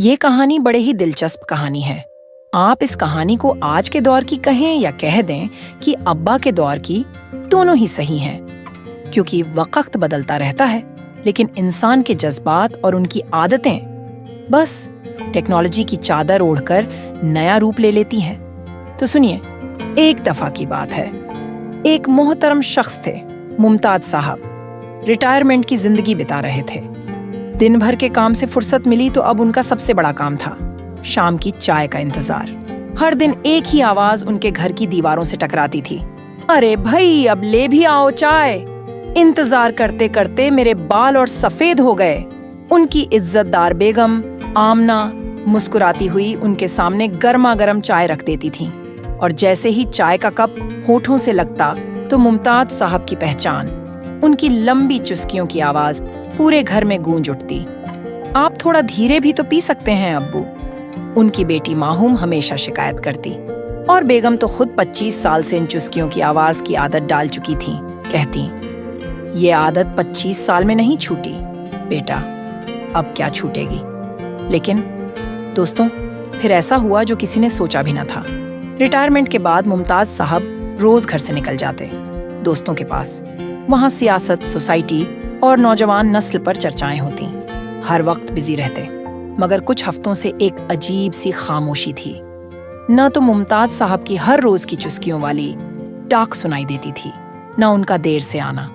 ये कहानी बड़े ही दिलचस्प कहानी है। आप इस कहानी को आज के दौर की कहें या कह दें कि अब्बा के दौर की, दोनों ही सही हैं, क्योंकि वक्त बदलता रहता है, लेकिन इंसान के जज्बात और उनकी आदतें बस टेक्नोलॉजी की चादर ओढ़कर नया रूप ले लेती हैं। तो सुनिए, एक दफा की बात है। एक मोहतरम शख्स थे, मुमताज साहब। रिटायरमेंट की जिंदगी बिता रहे थे। दिन भर के काम से फुर्सत मिली तो अब उनका सबसे बड़ा काम था शाम की चाय का इंतजार। हर दिन एक ही आवाज उनके घर की दीवारों से टकराती थी, अरे भाई अब ले भी आओ चाय। इंतजार करते करते मेरे बाल और सफेद हो गए। उनकी इज्जतदार बेगम आमना मुस्कुराती हुई उनके सामने गर्मा गर्म चाय रख देती थी, और जैसे ही चाय का कप होठों से लगता तो मुमताज साहब की पहचान, उनकी लंबी चुस्कियों की आवाज पूरे घर में गूंज उठती। आप थोड़ा धीरे भी तो पी सकते हैं अब्बू, उनकी बेटी माहूम हमेशा शिकायत करती। और बेगम तो खुद 25 साल से इन चुस्कियों की आवाज की आदत डाल चुकी थी। कहती, ये आदत 25 साल में नहीं छूटी बेटा, अब क्या छूटेगी। लेकिन दोस्तों, फिर ऐसा हुआ जो किसी ने सोचा भी न था। रिटायरमेंट के बाद मुमताज साहब रोज घर से निकल जाते दोस्तों के पास। वहां सियासत, सोसाइटी और नौजवान नस्ल पर चर्चाएं होती। हर वक्त बिजी रहते, मगर कुछ हफ्तों से एक अजीब सी खामोशी थी। न तो मुमताज साहब की हर रोज की चुस्कियों वाली टाक सुनाई देती थी, न उनका देर से आना।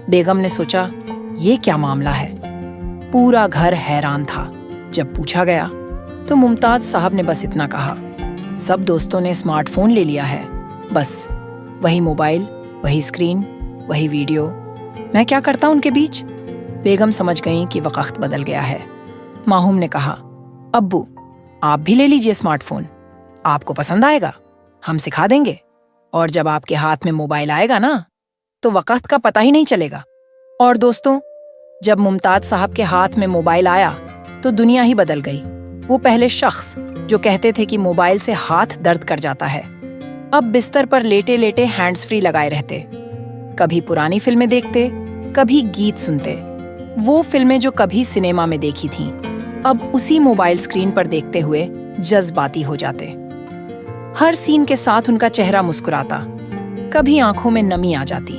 बेगम ने सोचा, ये क्या मामला है। पूरा घर हैरान था। जब पूछा गया तो मुमताज साहब ने बस इतना कहा, सब दोस्तों ने स्मार्टफोन ले लिया है, बस वही मोबाइल, वही स्क्रीन, वही वीडियो। मैं क्या करता उनके बीच। बेगम समझ गईं कि वक्त बदल गया है। माहूम ने कहा, अब्बू आप भी ले लीजिए स्मार्टफोन, आपको पसंद आएगा, हम सिखा देंगे। और जब आपके हाथ में मोबाइल आएगा ना, तो वक्त का पता ही नहीं चलेगा। और दोस्तों, जब मुमताज साहब के हाथ में मोबाइल आया तो दुनिया ही बदल गई। वो पहले शख्स जो कहते थे कि मोबाइल से हाथ दर्द कर जाता है, अब बिस्तर पर लेटे लेटे हैंड्स फ्री लगाए रहते। कभी पुरानी फिल्में देखते, कभी गीत सुनते। वो फिल्में जो कभी सिनेमा में देखी थीं, अब उसी मोबाइल स्क्रीन पर देखते हुए जज्बाती हो जाते। हर सीन के साथ उनका चेहरा मुस्कुराता, कभी आंखों में नमी आ जाती।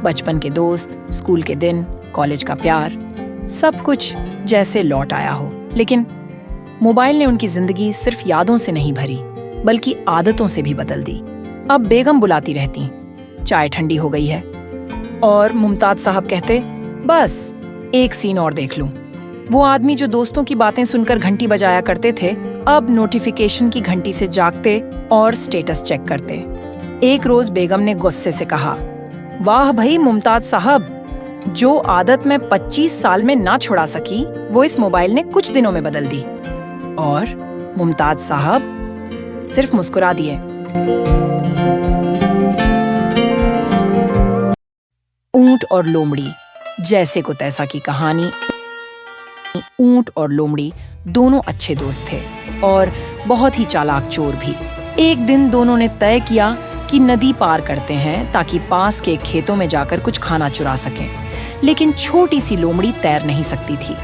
बचपन के दोस्त, स्कूल के दिन, कॉलेज का प्यार, सब कुछ जैसे लौट आया हो। लेकिन मोबाइल ने उनकी जिंदगी सिर्फ यादों से नहीं भरी, बल्कि आदतों से भी बदल दी। अब बेगम बुलाती रहती, चाय ठंडी हो गई है, और मुमताज साहब कहते, बस एक सीन और देख लूं। वो आदमी जो दोस्तों की बातें सुनकर घंटी बजाया करते थे, अब नोटिफिकेशन की घंटी से जागते और स्टेटस चेक करते। एक रोज बेगम ने गुस्से से कहा, वाह भाई मुमताज साहब, जो आदत मैं 25 साल में ना छुड़ा सकी, वो इस मोबाइल ने कुछ दिनों में बदल दी। और मुमताज साहब सिर्फ मुस्कुरा दिए। ऊंट और लोमड़ी जैसे को तैसा की कहानी। ऊंट और लोमड़ी दोनों अच्छे दोस्त थे और बहुत ही चालाक चोर भी। एक दिन दोनों ने तय किया कि नदी पार करते हैं ताकि पास के खेतों में जाकर कुछ खाना चुरा सकें। लेकिन छोटी सी लोमड़ी तैर नहीं सकती थी।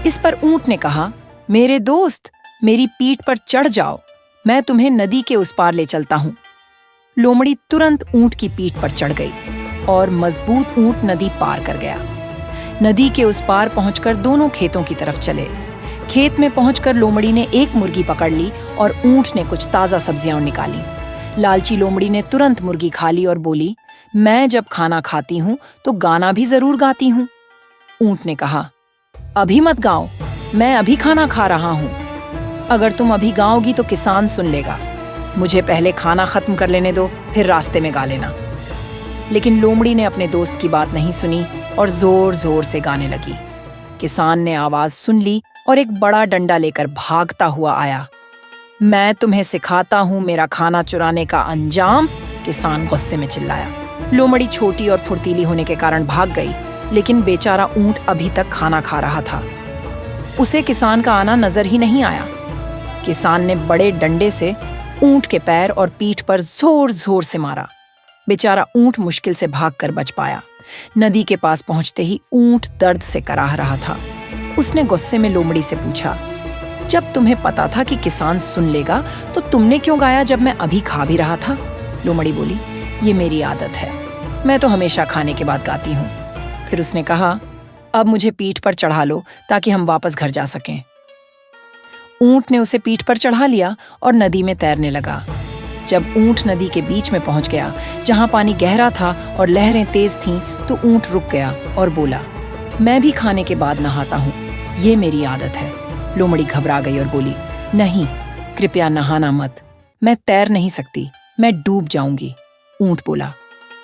इस पर ऊंट ने कहा, मेरे दोस्त, मेरी पीठ पर चढ़ जाओ, मैं तुम्हें नदी के उस पार ले चलता हूँ। लोमड़ी तुरंत ऊंट की पीठ पर चढ़ गई और मजबूत ऊंट नदी पार कर गया। नदी के उस पार पहुंचकर दोनों खेतों की तरफ चले। खेत में पहुंचकर लोमड़ी ने एक मुर्गी पकड़ ली और ऊंट ने कुछ ताजा सब्जियां निकाली। लालची लोमड़ी ने तुरंत मुर्गी खा ली और बोली, मैं जब खाना खाती हूँ तो गाना भी जरूर गाती हूँ। ऊंट ने कहा, अभी मत गाओ, मैं अभी खाना खा रहा हूँ। अगर तुम अभी गाओगी तो किसान सुन लेगा। मुझे पहले खाना खत्म कर लेने दो, फिर रास्ते में गा लेना। लेकिन लोमड़ी ने अपने दोस्त की बात नहीं सुनी और जोर जोर से गाने लगी। किसान ने आवाज सुन ली और एक बड़ा डंडा लेकर भागता हुआ आया। मैं तुम्हें सिखाता हूँ मेरा खाना चुराने का अंजाम, किसान गुस्से में चिल्लाया। लोमड़ी छोटी और फुर्तीली होने के कारण भाग गई, लेकिन बेचारा ऊंट अभी तक खाना खा रहा था। उसे किसान का आना नजर ही नहीं आया। किसान ने बड़े डंडे से ऊंट के पैर और पीठ पर जोर जोर से मारा। बेचारा ऊंट मुश्किल से भागकर बच पाया। नदी के पास पहुंचते ही ऊंट दर्द से कराह रहा था। उसने गुस्से में लोमड़ी से पूछा, जब तुम्हें पता था कि किसान सुन लेगा तो तुमने क्यों गाया जब मैं अभी खा भी रहा था? लोमड़ी बोली, ये मेरी आदत है, मैं तो हमेशा खाने के बाद गाती हूँ। फिर उसने कहा, अब मुझे पीठ पर चढ़ा लो ताकि हम वापस घर जा सकें। ऊंट ने उसे पीठ पर चढ़ा लिया और नदी में तैरने लगा। जब ऊंट नदी के बीच में पहुंच गया, जहां पानी गहरा था और लहरें तेज थीं, तो ऊंट रुक गया और बोला, मैं भी खाने के बाद नहाता हूँ, ये मेरी आदत है। लोमड़ी घबरा गई और बोली, नहीं, कृपया नहाना मत, मैं तैर नहीं सकती, मैं डूब जाऊंगी। ऊंट बोला,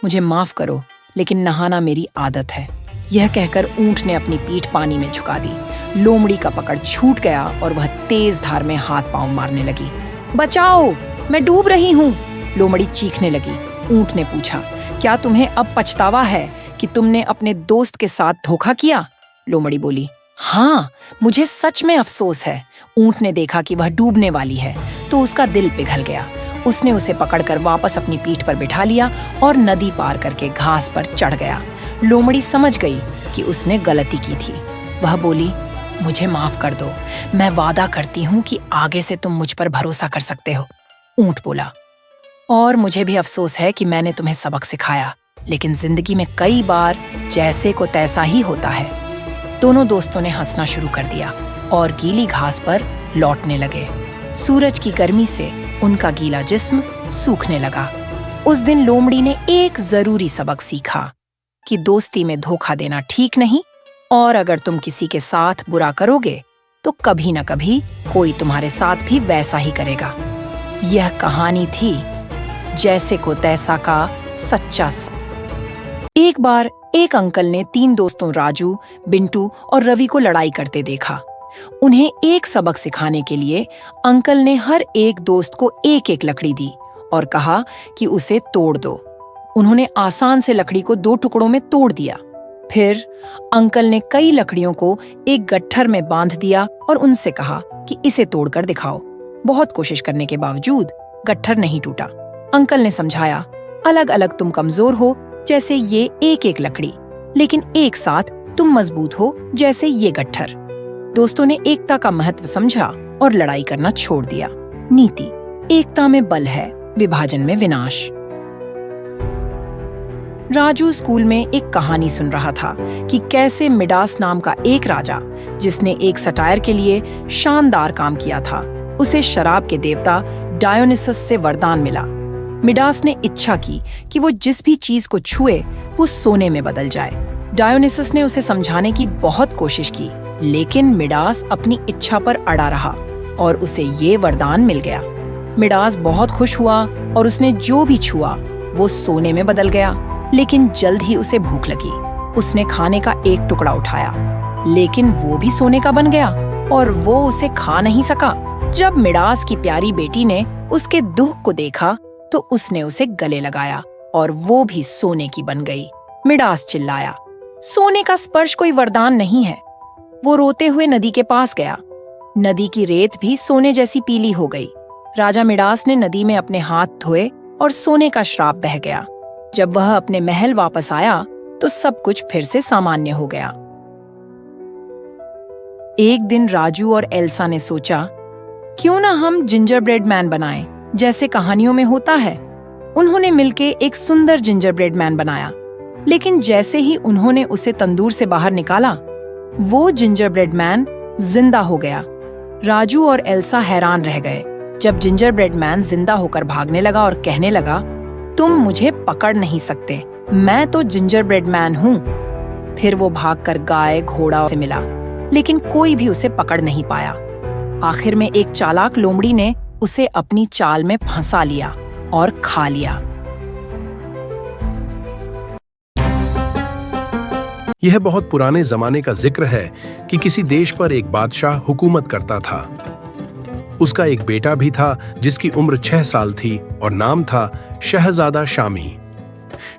मुझे माफ करो, लेकिन नहाना मेरी आदत है। यह कहकर ऊंट ने अपनी पीठ पानी में झुका दी। लोमड़ी का पकड़ छूट गया और वह तेज धार में हाथ पांव मारने लगी। बचाओ, मैं डूब रही हूँ, लोमड़ी चीखने लगी। ऊंट ने पूछा, क्या तुम्हें अब पछतावा है कि तुमने अपने दोस्त के साथ धोखा किया? लोमड़ी बोली, हाँ, मुझे सच में अफसोस है। ऊंट ने देखा कि वह डूबने वाली है तो उसका दिल पिघल गया। उसने उसे पकड़कर वापस अपनी पीठ पर बिठा लिया और नदी पार करके घास पर चढ़ गया। लोमड़ी समझ गई कि उसने गलती की थी। वह बोली, मुझे माफ कर दो, मैं वादा करती हूँ कि आगे से तुम मुझ पर भरोसा कर सकते हो। ऊंट बोला, और मुझे भी अफसोस है कि मैंने तुम्हें सबक सिखाया, लेकिन जिंदगी में कई बार जैसे को तैसा ही होता है। दोनों दोस्तों ने हंसना शुरू कर दिया और गीली घास पर लौटने लगे। सूरज की गर्मी से उनका गीला जिस्म सूखने लगा। उस दिन लोमड़ी ने एक जरूरी सबक सीखा कि दोस्ती में धोखा देना ठीक नहीं, और अगर तुम किसी के साथ बुरा करोगे तो कभी न कभी कोई तुम्हारे साथ भी वैसा ही करेगा। यह कहानी थी जैसे को तैसा का सच्चा एक बार एक अंकल ने 3 दोस्तों राजू, बिंटू और रवि को लड़ाई करते देखा। उन्हें एक सबक सिखाने के लिए अंकल ने हर एक दोस्त को एक एक लकड़ी दी और कहा कि उसे तोड़ दो। उन्होंने आसान से लकड़ी को 2 टुकड़ों में तोड़ दिया। फिर अंकल ने कई लकड़ियों को एक गट्ठर में बांध दिया और उनसे कहा कि इसे तोड़कर दिखाओ। बहुत कोशिश करने के बावजूद गट्ठर नहीं टूटा। अंकल ने समझाया, अलग अलग तुम कमजोर हो जैसे ये एक एक लकड़ी, लेकिन एक साथ तुम मजबूत हो जैसे ये गट्ठर। दोस्तों ने एकता का महत्व समझा और लड़ाई करना छोड़ दिया। नीति, एकता में बल है, विभाजन में विनाश। राजू स्कूल में एक कहानी सुन रहा था कि कैसे मिडास नाम का एक राजा, जिसने एक सटायर के लिए शानदार काम किया था, उसे शराब के देवता डायोनिसस से वरदान मिला। मिडास ने इच्छा की कि वो जिस भी चीज को छुए वो सोने में बदल जाए। डायोनिसस ने उसे समझाने की बहुत कोशिश की, लेकिन मिडास अपनी इच्छा पर अड़ा रहा और उसे ये वरदान मिल गया। मिडास बहुत खुश हुआ और उसने जो भी छुआ वो सोने में बदल गया। लेकिन जल्द ही उसे भूख लगी। उसने खाने का एक टुकड़ा उठाया, लेकिन वो भी सोने का बन गया और वो उसे खा नहीं सका। जब मिडास की प्यारी बेटी ने उसके दुख को देखा तो उसने उसे गले लगाया और वो भी सोने की बन गई। मिडास चिल्लाया, सोने का स्पर्श कोई वरदान नहीं है। वो रोते हुए नदी के पास गया। नदी की रेत भी सोने जैसी पीली हो गई। राजा मिडास ने नदी में अपने हाथ धोए और सोने का श्राप बह गया। जब वह अपने महल वापस आया तो सब कुछ फिर से सामान्य हो गया। एक दिन राजू और एल्सा ने सोचा, क्यों ना हम जिंजर ब्रेड मैन बनाएं, जैसे कहानियों में होता है। उन्होंने मिलके एक सुंदर जिंजर ब्रेड मैन बनाया, लेकिन जैसे ही उन्होंने उसे तंदूर से बाहर निकाला, वो जिंजर ब्रेड मैन जिंदा हो गया। राजू और एल्सा हैरान रह गए जब जिंजर ब्रेड मैन जिंदा होकर भागने लगा और कहने लगा, तुम मुझे पकड़ नहीं सकते, मैं तो जिंजर ब्रेड मैन हूँ। फिर वो भागकर गाय घोड़ा से मिला, लेकिन कोई भी उसे पकड़ नहीं पाया। आखिर में एक चालाक लोमड़ी ने उसे अपनी चाल में फंसा लिया और खा लिया। यह बहुत पुराने जमाने का जिक्र है कि किसी देश पर एक बादशाह हुकूमत करता था। उसका एक बेटा भी था जिसकी उम्र 6 साल थी और नाम था शहजादा शामी।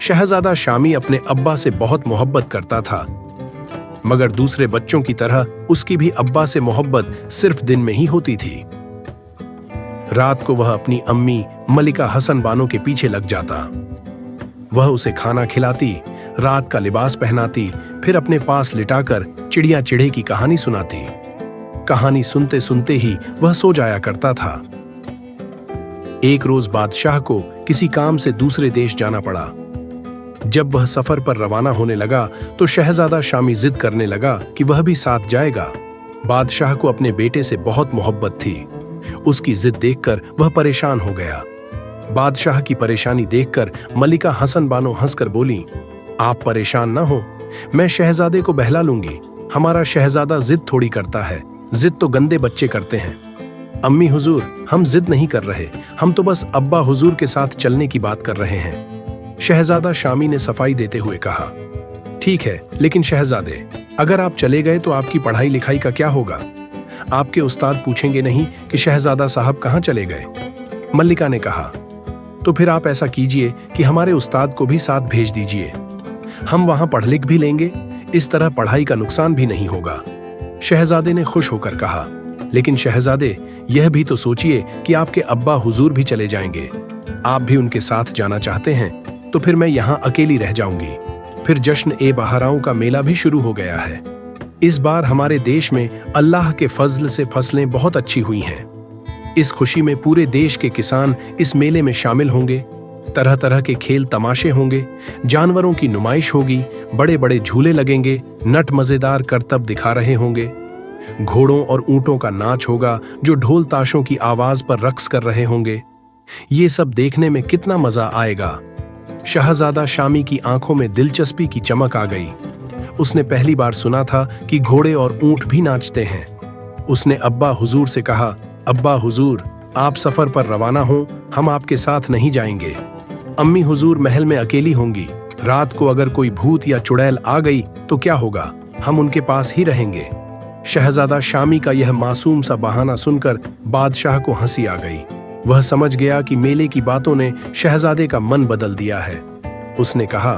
शहजादा शामी अपने अब्बा से बहुत मोहब्बत करता था, मगर दूसरे बच्चों की तरह उसकी भी अब्बा से मोहब्बत सिर्फ दिन में ही होती थी। रात को वह अपनी अम्मी मलिका हसन बानो के पीछे लग जाता। वह उसे खाना खिलाती, रात का लिबास पहनाती, फिर अपने पास लिटाकर चिड़िया चिढ़े की कहानी सुनाती। कहानी सुनते सुनते ही वह सो जाया करता था। एक रोज बादशाह को किसी काम से दूसरे देश जाना पड़ा। जब वह सफर पर रवाना होने लगा तो शहजादा शामी जिद करने लगा कि वह भी साथ जाएगा। बादशाह को अपने बेटे से बहुत मोहब्बत थी। उसकी जिद देखकर वह परेशान हो गया। बादशाह की परेशानी देखकर मलिका हसन बानो हंसकर बोली, आप परेशान ना हो, मैं शहजादे को बहला लूंगी। हमारा शहजादा जिद थोड़ी करता है, जिद तो गंदे बच्चे करते हैं। अम्मी हुजूर, हम जिद नहीं कर रहे, हम तो बस अब्बा हुजूर के साथ चलने की बात कर रहे हैं। शहजादा शामी ने सफाई देते हुए कहा, ठीक है, लेकिन शहजादे, अगर आप चले गए तो आपकी पढ़ाई लिखाई का क्या होगा? आपके उस्ताद पूछेंगे नहीं कि शहजादा साहब कहाँ चले गए? मल्लिका ने कहा, तो फिर आप ऐसा कीजिए कि हमारे उस्ताद को भी साथ भेज दीजिए, हम वहां पढ़ लिख भी लेंगे, इस तरह पढ़ाई का नुकसान भी नहीं होगा। शहजादे ने खुश होकर कहा, लेकिन शहजादे, यह भी तो सोचिए कि आपके अब्बा हुजूर भी चले जाएंगे। आप भी उनके साथ जाना चाहते हैं तो फिर मैं यहाँ अकेली रह जाऊंगी। फिर जश्न ए बहाराओं का मेला भी शुरू हो गया है। इस बार हमारे देश में अल्लाह के फजल से फसलें बहुत अच्छी हुई हैं। इस खुशी में पूरे देश के किसान इस मेले में शामिल होंगे। तरह तरह के खेल तमाशे होंगे, जानवरों की नुमाइश होगी, बड़े बड़े झूले लगेंगे, नट मजेदार करतब दिखा रहे होंगे, घोड़ों और ऊंटों का नाच होगा जो ढोल ताशों की आवाज पर रक्स कर रहे होंगे। ये सब देखने में कितना मजा आएगा। शहजादा शामी की आंखों में दिलचस्पी की चमक आ गई। उसने पहली बार सुना था कि घोड़े और ऊंट भी नाचते हैं। उसने अब्बा हुजूर से कहा, अब्बा हुजूर, आप सफर पर रवाना हो, हम आपके साथ नहीं जाएंगे। अम्मी हुजूर महल में अकेली होंगी, रात को अगर कोई भूत या चुड़ैल आ गई तो क्या होगा? हम उनके पास ही रहेंगे। शहजादा शामी का यह मासूम सा बहाना सुनकर बादशाह को हंसी आ गई। वह समझ गया कि मेले की बातों ने शहजादे का मन बदल दिया है। उसने कहा,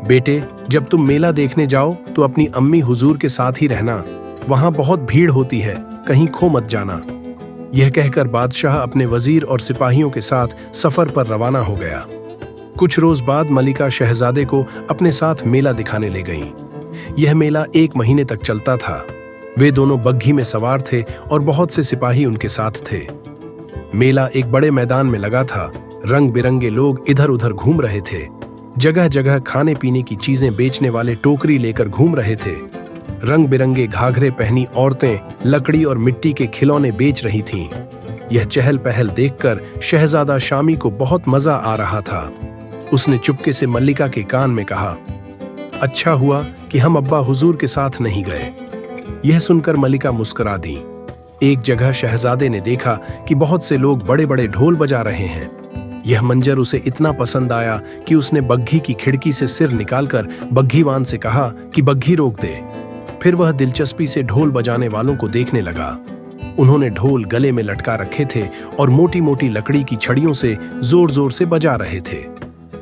बेटे, जब तुम मेला देखने जाओ तो अपनी अम्मी हुजूर के साथ ही रहना, वहां बहुत भीड़ होती है, कहीं खो मत जाना। यह कहकर बादशाह अपने वजीर और सिपाहियों के साथ सफर पर रवाना हो गया। कुछ रोज बाद मलिका शहजादे को अपने साथ मेला दिखाने ले गईं। यह मेला 1 महीने तक चलता था। वे दोनों बग्घी में सवार थे और बहुत से सिपाही उनके साथ थे। मेला एक बड़े मैदान में लगा था। रंग बिरंगे लोग इधर उधर घूम रहे थे। जगह जगह खाने पीने की चीजें बेचने वाले टोकरी लेकर घूम रहे थे। रंग बिरंगे घाघरे पहनी औरतें लकड़ी और मिट्टी के खिलौने बेच रही थीं। यह चहल पहल देखकर शहजादा शामी को बहुत मजा आ रहा था। उसने चुपके से मल्लिका के कान में कहा, अच्छा हुआ कि हम अब्बा हुजूर के साथ नहीं गए। यह सुनकर मल्लिका मुस्कुरा दी। एक जगह शहजादे ने देखा कि बहुत से लोग बड़े बड़े ढोल बजा रहे हैं। यह मंजर उसे इतना पसंद आया कि उसने बग्घी की खिड़की से सिर निकालकर बग्घीवान से कहा कि बग्घी रोक दे। फिर वह दिलचस्पी से ढोल बजाने वालों को देखने लगा। उन्होंने ढोल गले में लटका रखे थे और मोटी मोटी लकड़ी की छड़ियों से जोर जोर से बजा रहे थे।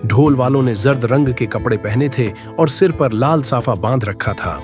ढोल वालों ने जर्द रंग के कपड़े पहने थे और सिर पर लाल साफा बांध रखा था।